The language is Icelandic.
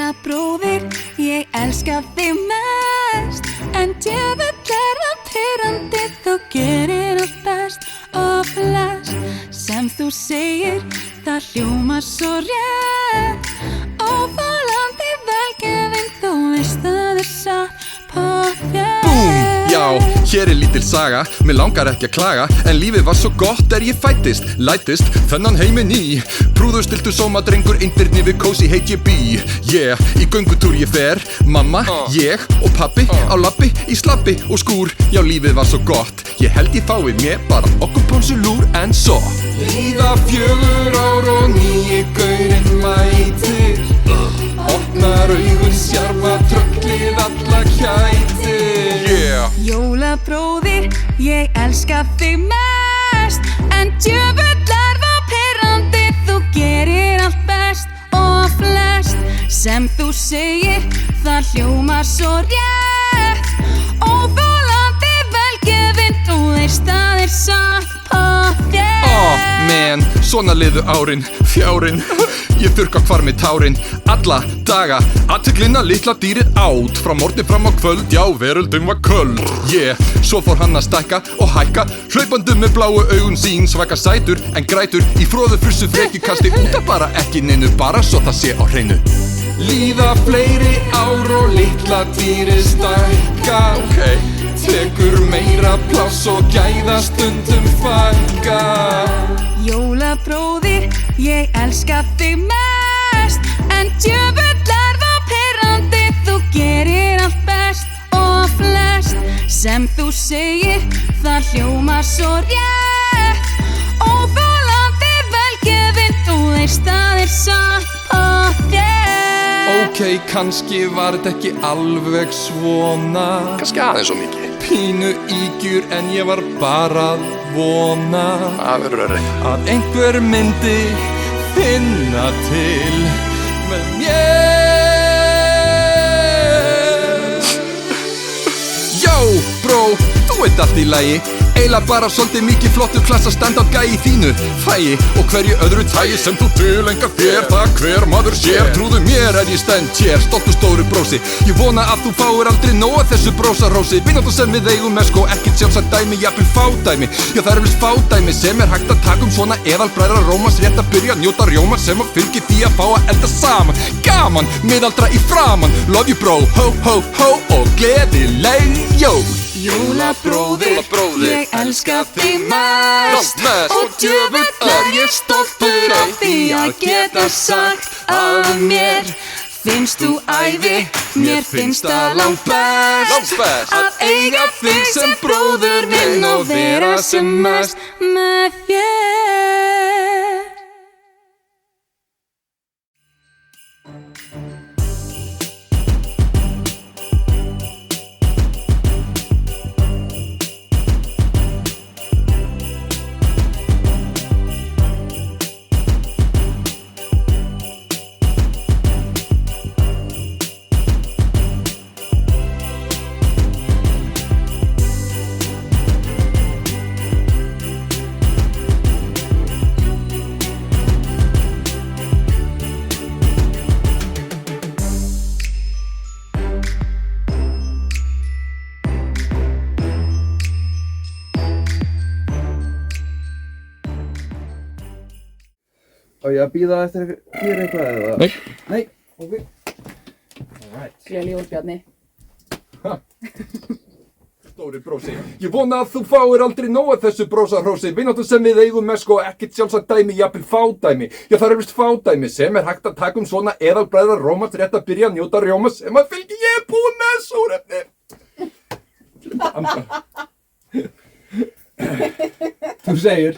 Jólabróðir, ég elska þig mest, en djöfull það pirrandi, þú gerir allt best og flest sem þú segir, það hljómar svo rétt. Óþolandi velgefinn, þú veist það satt pottþétt. Búm, já, hér lítil saga, mér langar ekki að klaga, en lífið var svo gott ég fættist, lætist, þennan heiminn í. Prúður stiltu sóma drengur, einbirni við kósi heit ég bí. Yeah, í göngutúr ég fer, mamma, ég og pabbi, á labbi, í slabbi og skúr. Já, lífið var svo gott, ég held ég fái mér bara okkur pónsulúr en svo. Líða 4 ár og nýi gaurinn mætir, opnar augun sjarma tröllið alla kætir. Yeah. Jólabróðir, ég elska þig mest, en djöfull það pirrandi, þú gerir allt best og flest sem þú segir, það hljómar svo rétt. Óþolandi velgefinn, þú veist það satt pottþétt. Man, svona liðu árin, fjárin, ég þurrka hvarmi tárin, alla daga, athyglinna litla dýrið át, frá morgni fram á kvöld, já, veröldin var köld. Yeah, svo fór hann að stækka og hækka, hlaupandi með bláu augun sín, svaka sætur en grætur, í froðu fussu frekjukasti, út af bara ekki neinu, bara svo það sé á hreinu. Líða fleiri ár og litla dýrið stækka, tekur meira pláss og gæða stundum fækka. Jólabróðir, ég elska þig mest, en djöfull það pirrandi, þú gerir allt best og flest sem þú segir, það hljómar svo rétt. Óþolandi velgefinn, þú veist það satt pottþétt. Ok, kannski var þetta ekki alveg svona, Kannski aðeins svo mikið. pínu ígjur en ég var bara að vona Það verður að reyna. að einhver myndi finna til með mér. Jó, bró, þú veit allt í lagi, eila bara svolítið mikið flottur klassa stand-out gæi í þínu fæi og hverju öðru tægi sem þú tilengar þér, það hver maður sér. Trúðu mér ég stend hér, stoltur stóru brósi, ég vona að þú fáir aldrei nóg af þessu brósarósi. Vináttu sem við eigum með sko, ekkert sjálfsagt dæmi, jafnvel fádæmi. Já, það víst fádæmi sem hægt að taka svona eðalbræðra rómans, rétt að byrja að njóta rjómans sem að fylgi því að fá að elda saman. Gaman, miðaldra í framan, love you bro, ho ho ho og gleðileg jól. Jólabróðir, ég elska þig mest, og djöfull ég stoltur af því að geta sagt að mér finnst þú æði, mér finnst það langt best að eiga þig sem bróður minn og vera sem mest með þér. Á ég að bíða eftir þér eitthvað eða? Nei. Nei, ok. Alright. Gleðileg jól, Bjarni. Stóri brósi, ég vona að þú fáir aldrei nóg af þessu brósahrósi. Vináttu sem við eigum með sko, ekkert sjálfsagt dæmi, jafnvel fádæmi. Já, það víst fádæmi sem hægt að taka svona eðalbræðra rómans, rétt að byrja að njóta rjómans sem að fylgi ég búinn með súrefni. Þú segir